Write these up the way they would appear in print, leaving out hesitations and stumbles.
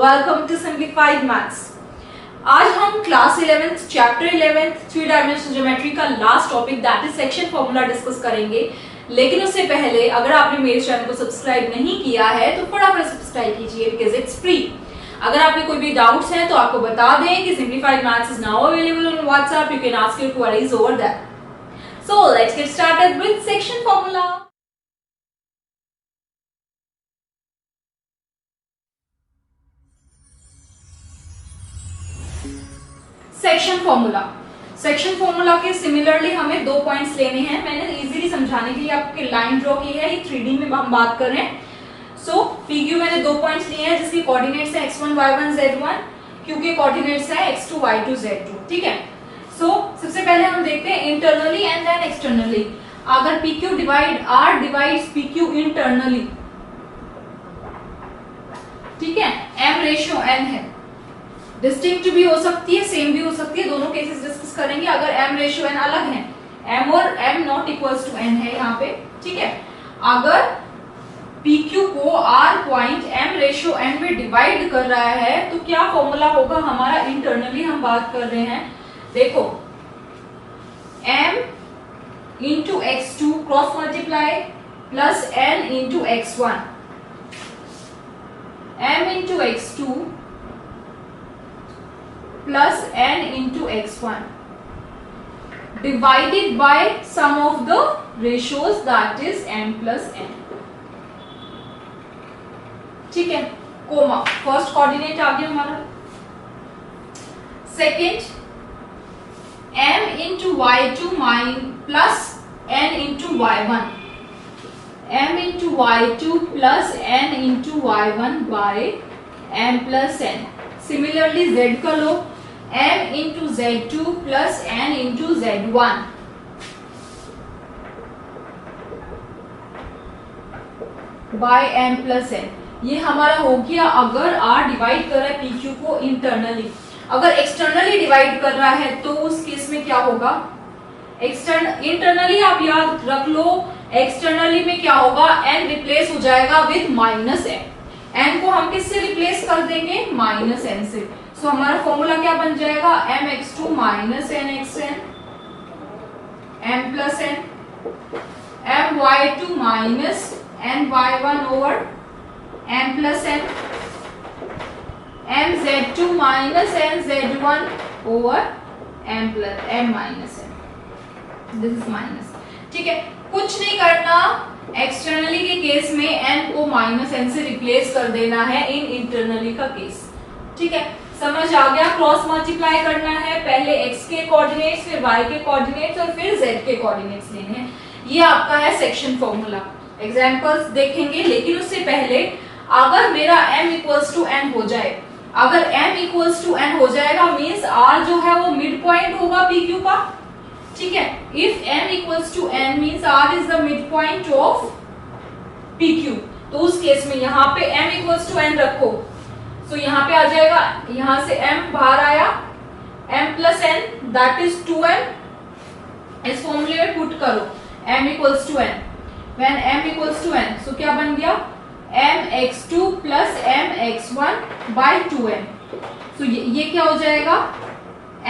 Welcome to simplified maths. आज हम class 11th chapter 11th three dimensional geometry का last topic that is section formula discuss करेंगे। लेकिन उससे पहले अगर आपने मेरे चैनल को सब्सक्राइब नहीं किया है तो फटाफट सब्सक्राइब कीजिए बिकॉज इट्स फ्री। अगर आपके कोई भी डाउट्स हैं तो आपको बता दें कि simplified maths is now available on WhatsApp. You can ask your queries over that. So let's get started with section formula. Section formula के सिमिलरली हमें 2 पॉइंट्स लेने हैं। मैंने इजीली समझाने के लिए आपके लाइन ड्रॉ की है, ये 3D में हम बात कर रहे हैं। सो PQ मैंने 2 पॉइंट्स लिए हैं जिसके कोऑर्डिनेट्स है x1 y1 z1, Q के कोऑर्डिनेट्स है x2 y2 z2। ठीक है। सो सबसे पहले हम देखते हैं इंटरनली एंड देन एक्सटर्नली। अगर PQ divide R divides PQ internally, ठीक है, M रेशियो n है। डिस्टिंक्ट भी हो सकती है, सेम भी हो सकती है, दोनों केसेस डिस्कस करेंगे। अगर m रेशियो n अलग है, m और m not equals to n है यहाँ पे, ठीक है। अगर PQ को R point m ratio n में डिवाइड कर रहा है तो क्या फॉर्मूला होगा हमारा? इंटरनली हम बात कर रहे हैं। देखो m into x2 cross multiply plus n into x1, m into x2 plus n into x1 divided by sum of the ratios that is m plus n। ठीक है, कोमा फर्स्ट कोऑर्डिनेट आ गया हमारा। Second m into y2 plus n into y1, m into y2 plus n into y1 by m plus n। Similarly z का लो, m into z2 plus n into z1 by m plus n। ये हमारा हो गया अगर r divide कर रहा है PQ को इंटरनली। अगर एक्सटर्नली डिवाइड कर रहा है तो उस केस में क्या होगा? इंटरनली आप याद रख लो, एक्सटर्नली में क्या होगा? n रिप्लेस हो जाएगा विद माइनस n। n को हम किससे रिप्लेस कर देंगे? माइनस n से। सो हमारा फॉर्मूला क्या बन जाएगा? mx2 minus nxn m plus n, my2 minus ny1 over m plus n, mz2 minus nz1 over m minus n। This is minus. ठीक है, कुछ नहीं करना। एक्सटर्नली के केस में n को माइनस n से रिप्लेस कर देना है इन इंटरनली का केस। ठीक है, समझ आ गया? क्रॉस मल्टीप्लाई करना है, पहले x के कोऑर्डिनेट्स, फिर y के कोऑर्डिनेट्स और फिर z के कोऑर्डिनेट्स लेने हैं। ये आपका है सेक्शन फॉर्मूला। एग्जांपल्स देखेंगे, लेकिन उससे पहले अगर मेरा m इक्वल्स टू n हो जाए, अगर m इक्वल्स टू n हो जाएगा मींस r जो है वो मिड पॉइंट होगा PQ का। ठीक है, if m equals to n means r is the mid point of PQ। तो उस केस में यहाँ पे m इक्वल्स टू n रखो, तो यहाँ पे आ जाएगा, यहाँ से m बाहर आया, m plus n that is 2m। इस फॉर्मूले में पुट करो m equals to n, when m equals to n, so क्या बन गया? mx2 plus mx1 bye 2m। तो ये क्या हो जाएगा?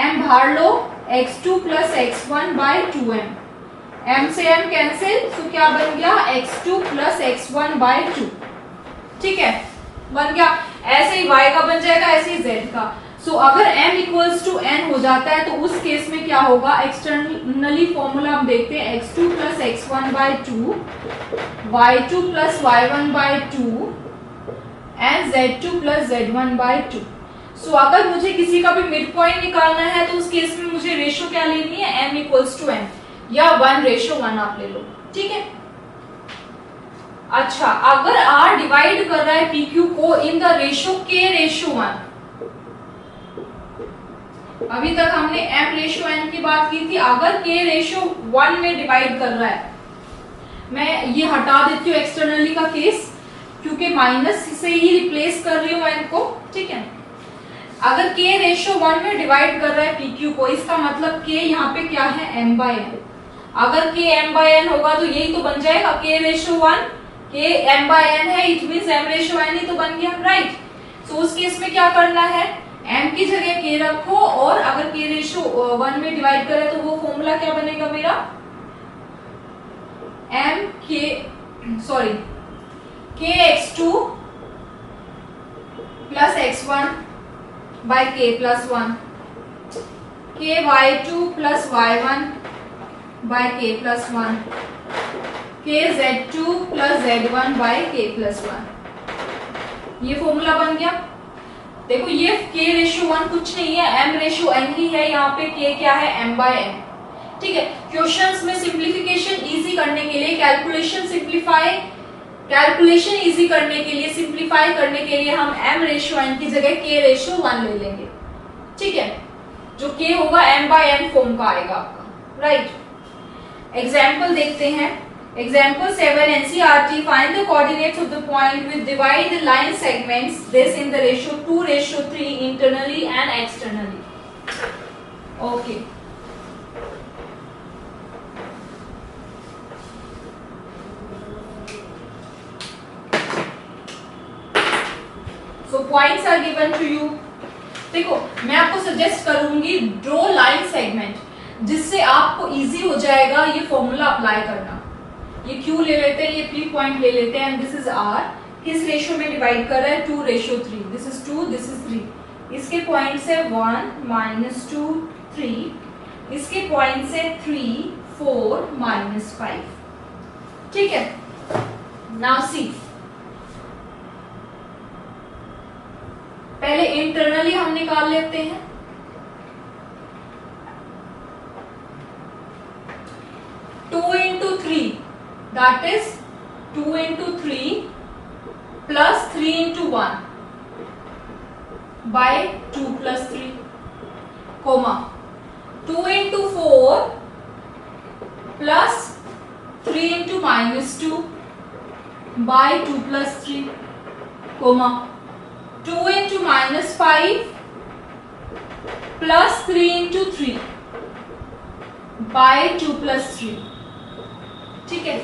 m बाहर लो, x2 plus x1 by 2m, m से m कैंसिल, तो क्या बन गया? x2 plus x1 by 2। ठीक है, बन गया। ऐसे ही y का बन जाएगा, ऐसे ही z का। सो अगर m इक्वल्स टू n हो जाता है तो उस केस में क्या होगा? एक्सटर्नली फॉर्मूला हम देखते हैं, x2 plus x1 by 2, y2 plus y1 by 2 and z2 plus z1 by 2। So अगर मुझे किसी का भी मिड पॉइंट निकालना है तो उस केस में मुझे रेशियो क्या लेनी है? m इक्वल्स टू n या 1:1 आप ले लो। ठीक है। अच्छा, अगर r डिवाइड कर रहा है PQ को इन द रेशियो k:1, अभी तक हमने m रेशियो n की बात की थी। अगर k:1 में डिवाइड कर रहा है, मैं ये हटा देती हूँ एक्सटर्नली का केस क्योंकि माइनस से ही रिप्लेस कर रही हूँ n को। ठीक है, अगर k:1 में डिवाइड कर रहा है PQ को, इसका मतलब k यहाँ पे क्या है? m/n। अगर k m/n होगा तो यही तो बन जाएगा k:1, k m/n है, it means m ratio n ही तो बन गया, राइट। सो उस केस में क्या करना है, m की जगह k रखो और अगर k रेशियो 1 में डिवाइड करे तो वो फॉर्मूला क्या बनेगा मेरा, kx2 plus x1 by k plus 1, ky2 plus y1 by k plus 1, kz2 plus z1 by k plus 1। ये फॉर्मूला बन गया। देखो ये k रेशियो 1 कुछ नहीं है, m रेशियो n ही है, यहाँ पे k क्या है, m बाय n। ठीक है, क्वेश्चंस में सिंप्लीफिकेशन इजी करने के लिए, कैलकुलेशन इजी करने के लिए, सिंप्लीफाई करने के लिए हम m रेशियो n की जगह k रेशियो 1 ले लेंगे। ठीक है, जो k होगा m बाय n फॉर्म का आएगा आपका, राइट। एग्जाम्पल देखते हैं। Example 7 NCERT, find the coordinates of the point with divide the line segments this in the ratio 2:3 internally and externally. Okay. So points are given to you. देखो मैं आपको suggest करूंगी draw line segment, जिससे आपको easy हो जाएगा ये formula apply करना। ये Q ले लेते हैं, ये P पॉइंट ले लेते हैं, दिस इज R, किस रेशियो में डिवाइड कर रहा है, 2:3, दिस इज 2, दिस इज 3। इसके पॉइंट से 1 -2 3, इसके पॉइंट से 3 4 -5। ठीक है, नाउ सी, पहले इंटरनली हम निकाल लेते हैं। 2 into 3 that is 2 into 3 plus 3 into 1 by 2 plus 3, comma 2 into 4 plus 3 into -2 by 2 plus 3, comma 2 into -5 plus 3 into 3 by 2 plus 3। ठीक है,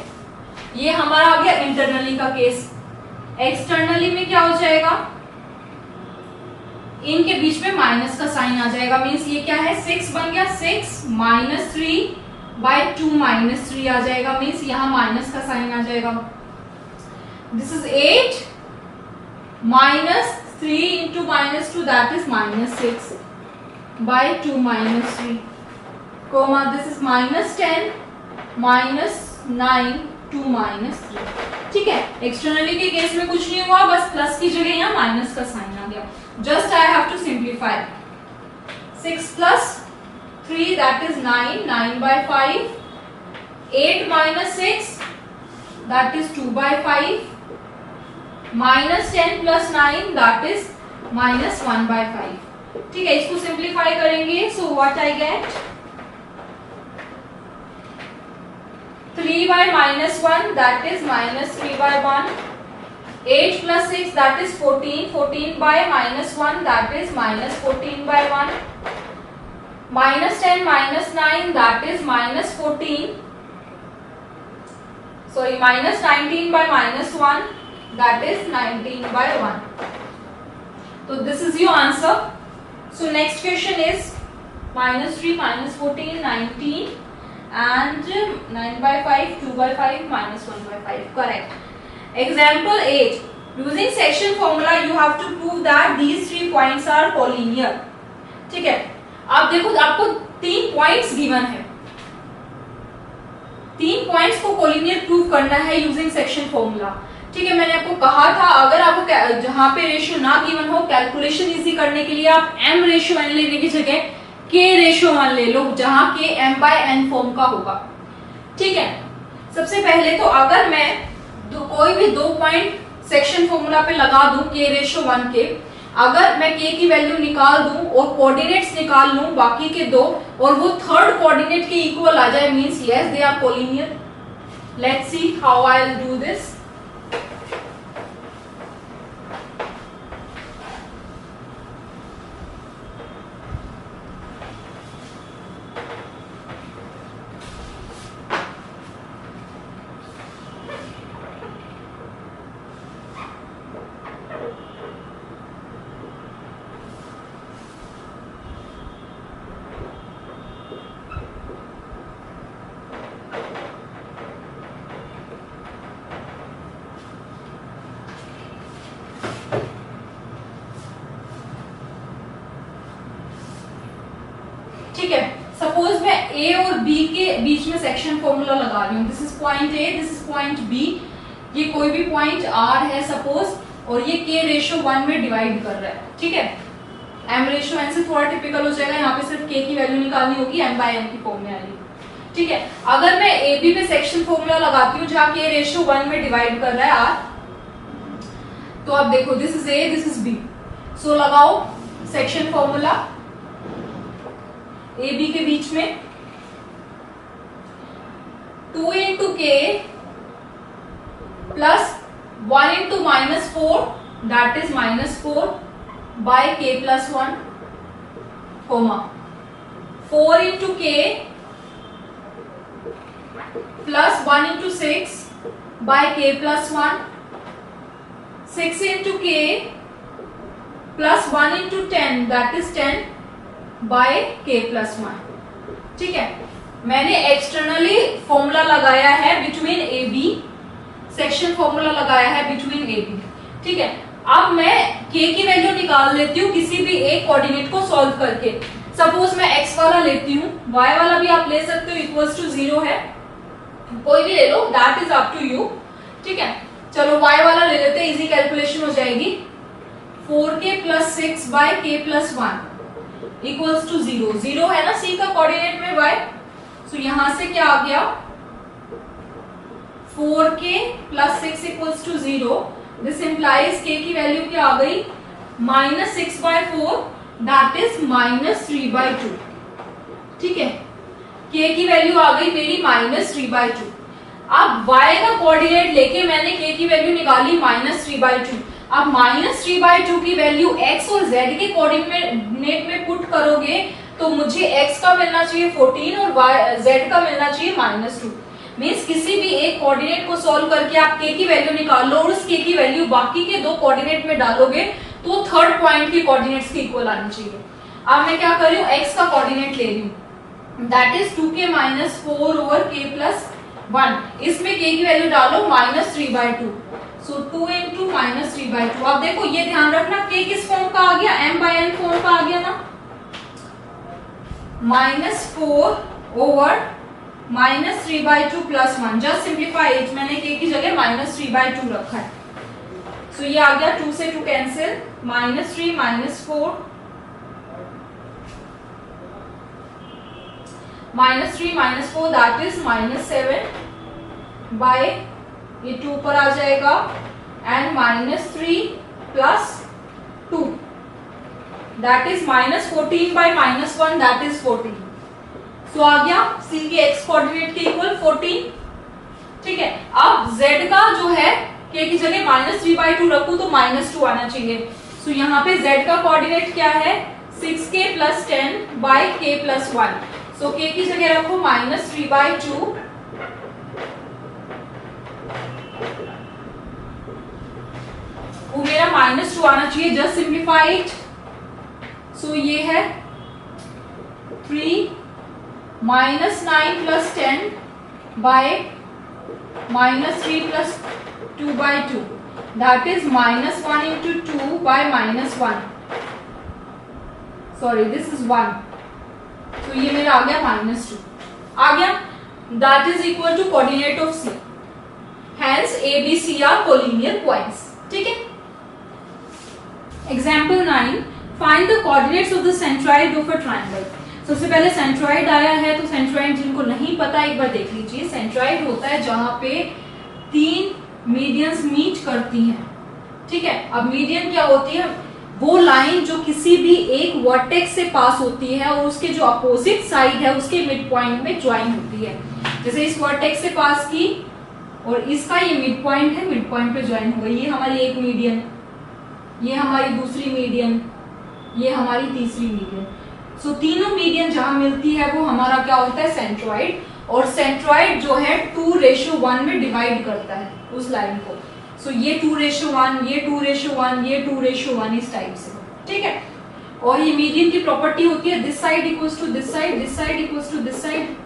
ये हमारा आ गया इंटरनली का केस। एक्सटर्नली में क्या हो जाएगा, इनके बीच में माइनस का साइन आ जाएगा, मींस ये क्या है, 6 बन गया, 6 -3 बाय 2 -3 आ जाएगा, मींस यहां माइनस का साइन आ जाएगा। This is 8 -3 into -2 that is -6 by 2 -3, comma this is -10 -9 2 -3। ठीक है, एक्सटर्नली के केस में कुछ नहीं हुआ, बस प्लस की जगह यहाँ माइनस का साइन आ गया। Just I have to simplify, 6 plus 3 that is 9, 9 by 5, 8 minus 6 that is 2 by 5, -10 plus 9 that is -1 by 5। ठीक है, इसको सिंप्लीफाई करेंगे, so what I get, 3 by -1 that is -3 by 1, 8 plus 6 that is 14, 14 by -1 that is -14 by 1, -10 -9 that is -14, sorry -19 by -1 that is 19 by 1। So this is your answer. So next question is -3 -14 19 and 9 by 5 2 by 5 -1 by 5, correct। Example 8, using section formula you have to prove that these 3 points are collinear। ठीक है, आप देखो आपको 3 points given है, 3 points को collinear prove करना है using section formula. ठीक है, मैंने आपको कहा था अगर आपको जहां पे रेशियो ना गिवन हो, कैलकुलेशन इजी करने के लिए आप m रेशियो n लेने की जगह k रेशियो 1 ले लो, जहां k m by n form का होगा। ठीक है, सबसे पहले तो अगर मैं कोई भी 2 पॉइंट सेक्शन फॉर्मूला पे लगा दूं k रेशियो 1 के, अगर मैं k की वैल्यू निकाल दूं और कोऑर्डिनेट्स निकाल लूं बाकी के 2 और वो थर्ड कोऑर्डिनेट के इक्वल आ जाए, means yes they are collinear. Let's see how I will do this. ठीक है। सपोज मैं ए और बी के बीच में सेक्शन फॉर्मूला लगा रही हूँ, this is point A, this is point B, ये कोई भी पॉइंट आर है सपोज, और ये के रेशो 1 में डिवाइड कर रहा है, ठीक है। एम रेशो एन से थोड़ा टिपिकल हो जाएगा, यहाँ पे सिर्फ के की वैल्यू निकालनी होगी, एम बाय एन की फॉर्म में आएगी, ठीक है। अगर मैं ए बी पे सेक्शन फॉर्मूला लगाती हूँ जहाँ के रेशो 1 में डिवाइड कर रहा है आर, तो अब देखो this is A, this is B, so लगाओ सेक्शन फॉर्मूला ए बी के बीच में 2 into K plus 1 into -4 that is -4 by K plus 1 comma 4 into K plus 1 into 6 by K plus 1 6 into K plus 1 into 10 that is 10 by K plus 1, ठीक है। मैंने externally formula लगाया है between A B, section formula लगाया है between A B, ठीक है। अब मैं के की वैल्यू निकाल लेती हूँ किसी भी एक कोऑर्डिनेट को सॉल्व करके। सपोज मैं एक्स वाला लेती हूँ, वाई वाला भी आप ले सकते हो, इक्वल्स टू 0 है, कोई भी ले लो, that is up to you, ठीक है। चलो वाई वाला ले लेते हैं, इजी कैलकुलेशन हो जाएगी। 4k plus 6 by K plus 1 equals to 0, 0 है ना सी का कोऑर्डिनेट में y, सो यहां से क्या आ गया 4k plus 6 equals to 0, this implies k की वैल्यू क्या आ गई -6/4 दैट इज -3/2, ठीक है। k की वैल्यू आ गई मेरी -3/2। अब y का कोऑर्डिनेट लेके मैंने k की वैल्यू निकाली -3/2। अब -3/2 की वैल्यू x और z के कोऑर्डिनेट में पुट करोगे तो मुझे x का मिलना चाहिए 14 और z का मिलना चाहिए -2। मींस किसी भी एक कोऑर्डिनेट को सॉल्व करके आप k की वैल्यू निकाल लो और उस k की वैल्यू बाकी के दो कोऑर्डिनेट में डालोगे तो थर्ड पॉइंट की कोऑर्डिनेट्स के इक्वल आनी चाहिए। अब मैं क्या कर रही हूँ, x का कोऑर्डिनेट ले रही हूँ, that is 2k - 4 over k plus 1, इसमें k की वैल्यू डालो -3/2, सो 2 इंटू -3/2। अब देखो ये ध्यान रखना k किस फॉर्म का आ गया, m बाय n फॉर्म का आ गया ना, -4 over -3/2 plus 1, just simplify it, मैंने k की जगह -3/2 रखा है, सो ये आ गया 2 से 2 कैंसिल, -3 -4 -3 -4 दैट इज -7 बाय ये 2 पर आ जाएगा and -3 plus 2 that is -14 by -1 that is 14, so आ गया सी के x कोऑर्डिनेट के इक्वल 14, ठीक है। अब z का जो है k की जगह -3/2 रखूं तो -2 आना चाहिए, सो यहाँ पे z का कोऑर्डिनेट क्या है 6k plus 10 by k plus 1, so k की जगह रखो -3/2 वो मेरा -2 आना चाहिए, जस्ट सिंप्लीफाई इट, सो ये है 3 -9 plus 10 by -3 plus 2/2 that is -1 into 2 by -1, sorry this is 1, तो ये मेरा आ गया -2 आ गया, that is equal to coordinate of C, hence A B C are collinear points, ठीक है। Example 9, find the coordinates of the centroid of a triangle. सबसे पहले सेंट्रॉइड आया है, तो सेंट्रॉइड जिनको नहीं पता एक बार देख लीजिए। सेंट्रॉइड होता है जहां पे 3 मीडियंस मीट करती हैं, ठीक है। अब मीडियन क्या होती है, वो लाइन जो किसी भी एक वर्टेक्स से पास होती है और उसके जो अपोजिट साइड है उसके मिड पॉइंट में ज्वाइन होती है। जैसे इस वर्टेक्स से पास की और इसका ये मिड पॉइंट है, मिड पॉइंट पे ज्वाइन हो गई, ये हमारी एक मीडियन, ये हमारी दूसरी मीडियन, ये हमारी तीसरी मीडियन, सो तीनों मीडियन जहां मिलती है वो हमारा क्या होता है सेंट्रॉइड, और सेंट्रॉइड जो है 2:1 में डिवाइड करता है उस लाइन को, सो ये 2:1, ये 2:1, ये 2:1 इस टाइप से, ठीक है। और ये मीडियन की प्रॉपर्टी होती है this side equals to this side, this side equals to this side,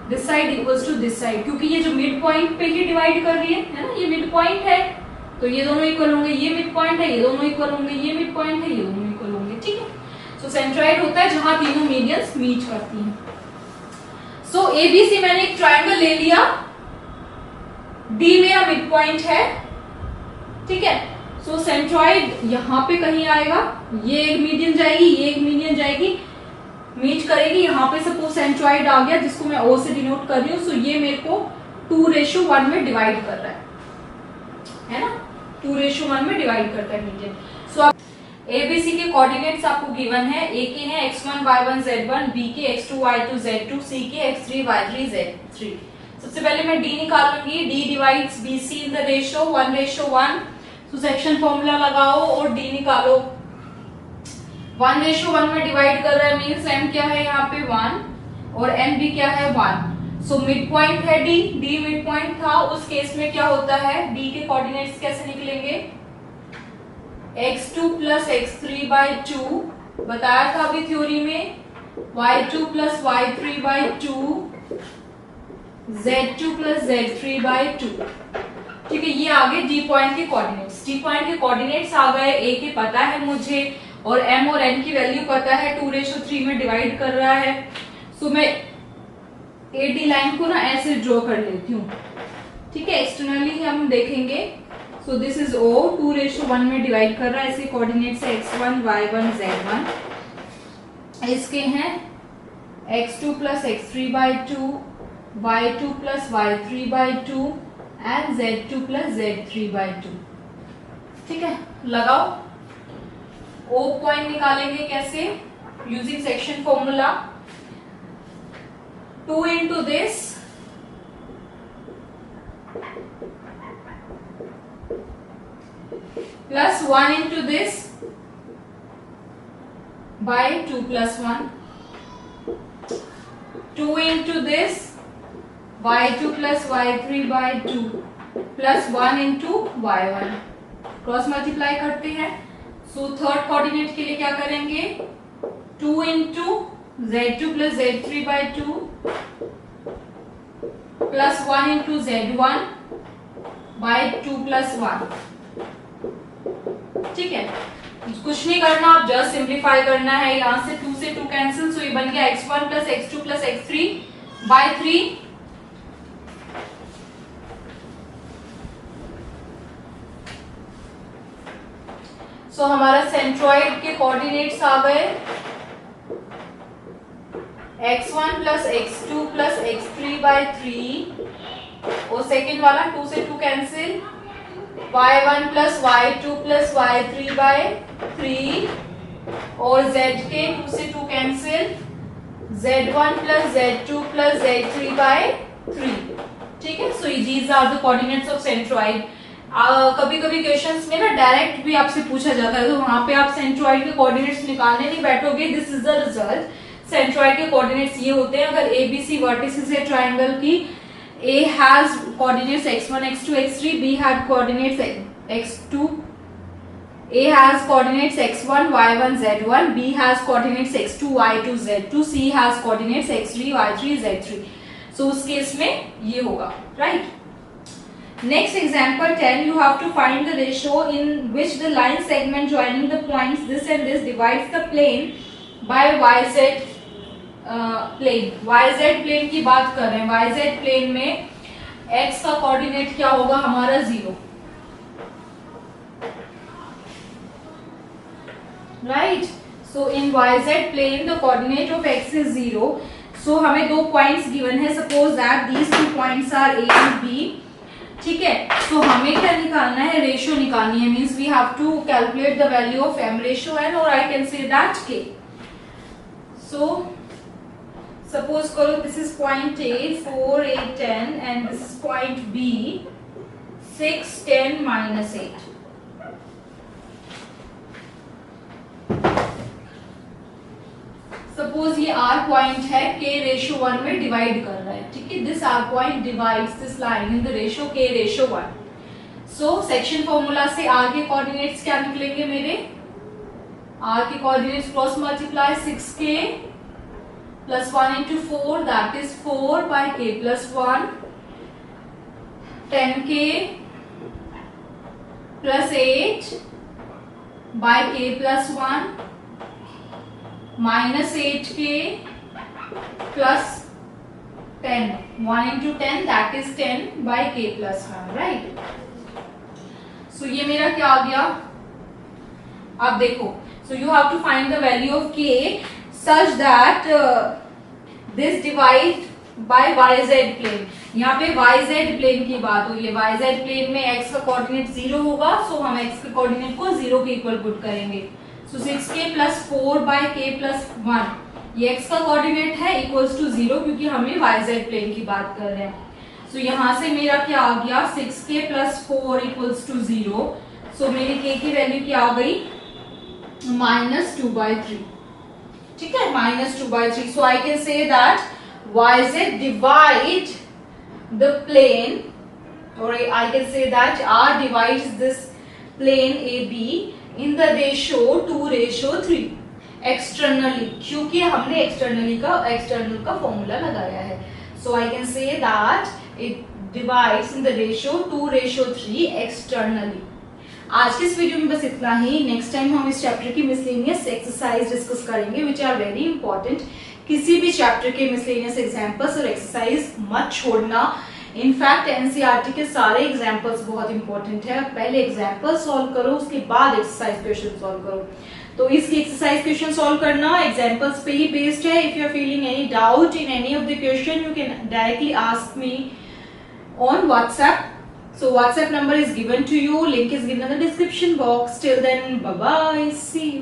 this side equals to this side, क्योंकि ये जो मिड पॉइंट पे ही डिवाइड कर रही है ना, ये मिड पॉइंट है तो ये दोनों इक्वल होंगे, ये मिड पॉइंट है, ये दोनों इक्वल होंगे, ये मिड पॉइंट है, ये दोनों इक्वल होंगे, ठीक है। सो सेंट्रॉइड होता है जहां तीनों मीडियंस मीट करती हैं। सो एबीसी मैंने एक ट्रायंगल ले लिया, डी मेरा मिड पॉइंट है, ठीक है। सो सेंट्रॉइड यहां पे कहीं आएगा, ये एक मीडियन जाएगी, ये एक मीडियन जाएगी, मीट करेगी। यहां पे सपोज सेंट्रॉइड आ गया जिसको मैं ओ से डिनोट कर रही हूँ। सो ये मेरे को 2:1 में डिवाइड कर रहा है ना, 2:1 में डिवाइड करता है मीडियन। सो अब एबीसी के कोऑर्डिनेट्स आपको गिवन है, ए के हैं x1 y1 z1, बी के x2 y2 z2, सी के x3 y3 z3। सबसे पहले मैं डी निकालूंगी, D divides BC in the ratio 1:1। तो सेक्शन फॉर्मूला लगाओ और डी निकालो। 1:1 में डिवाइड कर रहा है मीन्स m क्या है यहाँ पे 1 और n भी क्या है 1। सो मिड पॉइंट है डी, डी मिड पॉइंट था। उस केस में क्या होता है, डी के कोऑर्डिनेट्स कैसे निकलेंगे, x2 प्लस x3/2 बताया था अभी थ्योरी में, y2 plus y3/2, z2 plus z3/2। ठीक है, ये आगे डी पॉइंट के कोऑर्डिनेट्स। डी पॉइंट के कोऑर्डिनेट्स आ गए, ए के पता है मुझे और m और n की वैल्यू पता है, 2:3 में डिवाइड कर रहा है। सो मैं एडी लाइन को ना ऐसे ड्रॉ कर लेती हूँ, ठीक है, एक्सटर्नली हम देखेंगे। सो दिस इज O, 2:1 में डिवाइड कर रहा है, ऐसे कोऑर्डिनेट्स है x1 y1 z1। इसके हैं x2 plus x3/2, y2 plus y3/2 and z2 plus z3/2। ठीक है, लगाओ। O पॉइंट निकालेंगे कैसे, using section formula, 2 into this plus 1 into this by 2 plus 1, 2 into this y2 plus y3/2 plus 1 into y1, cross multiply करते हैं। So third coordinate के लिए क्या करेंगे, 2 into z2 plus z3/2 plus 1 into z1 by 2 plus 1। ठीक है, कुछ नहीं करना, आप जस्ट सिंप्लीफाई करना है। यहां से 2 से 2 कैंसिल, सो ये बन गया x1 plus x2 plus x3/3। सो हमारा सेंट्रॉइड के कोऑर्डिनेट्स आ गए, x1 plus x2 plus x3/3 और सेकेंड वाला 2 से 2 cancel, y1 plus y2 plus y3/3 और z के 2 से 2 cancel, z1 plus z2 plus z3/3। ठीक है, so these are the coordinates of centroid. कभी कभी क्वेश्चंस में ना डायरेक्ट भी आपसे पूछा जाता है, तो वहां पे आप सेंट्रॉइड के कोऑर्डिनेट्स निकालने नहीं बैठोगे। This is the result. Centroid के कोऑर्डिनेट्स ये होते हैं, अगर ABC वर्टिसेस है ट्रायंगल की, A has coordinates x1 x2 x3, B had coordinates x2, A has coordinates x1 y1 z1, B has coordinates x2 y2 z2, C has coordinates x3 y3 z3। सो उस case में ये होगा, right. Next example 10, you have to find the ratio in which the line segment joining the points this and this divides the plane by yz plane. yz plane की बात कर रहे हैं, yz plane में x का coordinate क्या होगा हमारा 0, right. So in yz plane the coordinate of x is 0। सो हमें दो पॉइंट्स गिवन है, suppose that these two points are a and b। ठीक है, सो हमें क्या निकालना है, रेशियो निकालनी है, means we have to calculate the value of m ratio n, और I can say that k। So suppose करो this is point A 4 8 10 and this is point B 6 10 -8। Suppose ये R पॉइंट है, k:1 में divide कर रहा है, ठीक है। This R point divides this line in the ratio k:1। So section formula से R के कोऑर्डिनेट्स क्या निकलेंगे मेरे, R के coordinates cross multiply 6k plus 1 into 4, that is 4 by k plus 1, 10k plus 8 by k plus 1 -8k plus 10, 1 into 10 that is 10 by k plus 1, right? So ये मेरा क्या आ गया? अब देखो, so you have to find the value of k such that this divide by yz plane. यहाँ पे yz plane की बात हुई है, yz प्लेन में x का कोऑर्डिनेट 0 होगा, so हम x के कोऑर्डिनेट को 0 के इक्वल पुट करेंगे. So 6k plus 4 by k plus 1, ये x का कोऑर्डिनेट है इक्वल्स टू 0 क्योंकि हमें yz प्लेन की बात कर रहे हैं. सो यहाँ से मेरा क्या आ गया? 6k plus 4 equals to 0. सो मेरी k की वैल्यू क्या आ गई? -2/3. ठीक है, -2/3. So I can say that yz divide the plane, or I can say that r divides this plane AB in the ratio 2:3 externally, क्योंकि हमने एक्सटर्नल का फॉर्मूला लगाया है. So I can say that it divides in the ratio 2:3 externally. आज के इस video में बस इतना ही. नेक्स्ट टाइम हम इस चैप्टर की मिसलेनियस एक्सरसाइज डिस्कस करेंगे विच आर वेरी इंपॉर्टेंट. किसी भी चैप्टर के मिसलेनियस एग्जाम्पल्स और एक्सरसाइज मत छोड़ना. इनफैक्ट एनसीईआरटी के सारे एग्जाम्पल्स बहुत इंपॉर्टेंट है. पहले एग्जाम्पल सॉल्व करो, उसके बाद एक्सरसाइज क्वेश्चन सॉल्व करो. तो इसकी एक्सरसाइज क्वेश्चन सॉल्व करना एग्जाम्पल्स पे ही बेस्ड है. If you are feeling any doubt in any of the question you can directly ask me on WhatsApp. So WhatsApp number is given to you. Link is given in the description box. Till then, bye bye. See you.